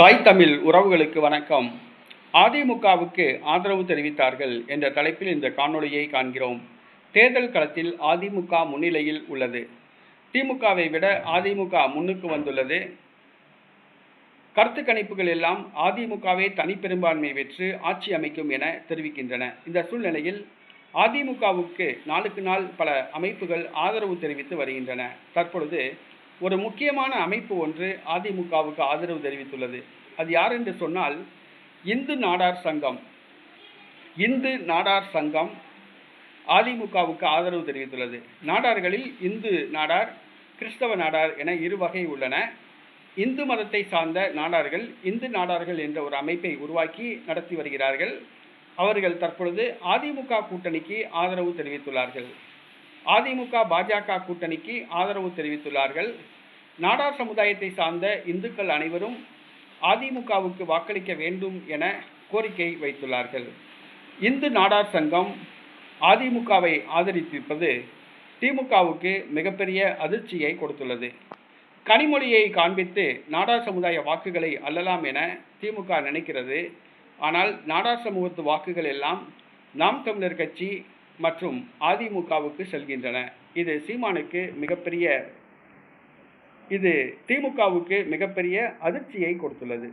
தாய் தமிழ் உறவுகளுக்கு வணக்கம். அதிமுகவுக்கு ஆதரவு தெரிவித்தார்கள் என்ற தலைப்பில் இந்த காணொளியை காண்கிறோம். தேர்தல் களத்தில் அதிமுக முன்னிலையில் உள்ளது. திமுகவை விட அதிமுக முன்னுக்கு வந்துள்ளது. கருத்து கணிப்புகள் எல்லாம் அதிமுகவே தனிப்பெரும்பான்மை பெற்று ஆட்சி அமைக்கும் என தெரிவிக்கின்றன. இந்த சூழ்நிலையில் அதிமுகவுக்கு நாளுக்கு நாள் பல அமைப்புகள் ஆதரவு தெரிவித்து வருகின்றன. தற்பொழுது ஒரு முக்கியமான அமைப்பு ஒன்று அதிமுகவுக்கு ஆதரவு தெரிவித்துள்ளது. அது யார் என்று சொன்னால் இந்து நாடார் சங்கம். இந்து நாடார் சங்கம் அதிமுகவுக்கு ஆதரவு தெரிவித்துள்ளது. நாடார்களில் இந்து நாடார், கிறிஸ்தவ நாடார் என இரு வகை உள்ளன. இந்து மதத்தை சார்ந்த நாடார்கள் இந்து நாடார்கள் என்ற ஒரு அமைப்பை உருவாக்கி நடத்தி வருகிறார்கள். அவர்கள் தற்பொழுது அதிமுக கூட்டணிக்கு ஆதரவு தெரிவித்துள்ளார்கள். அதிமுக பாஜக கூட்டணிக்கு ஆதரவு தெரிவித்துள்ளார்கள். நாடார் சமுதாயத்தை சார்ந்த இந்துக்கள் அனைவரும் அதிமுகவுக்கு வாக்களிக்க வேண்டும் என கோரிக்கை வைத்துள்ளார்கள். இந்து நாடார் சங்கம் அதிமுகவை ஆதரித்திருப்பது திமுகவுக்கு மிகப்பெரிய அதிர்ச்சியை கொடுத்துள்ளது. கனிமொழியை காண்பித்து நாடார் சமுதாய வாக்குகளை அள்ளலாம் என திமுக நினைக்கிறது. ஆனால் நாடார் சமூகத்து வாக்குகள் எல்லாம் நாம் தமிழர் கட்சி மற்றும் அதிமுகவுக்கு செல்கின்றன. இது திமுகவுக்கு மிகப்பெரிய அதிர்ச்சியை கொடுத்துள்ளது.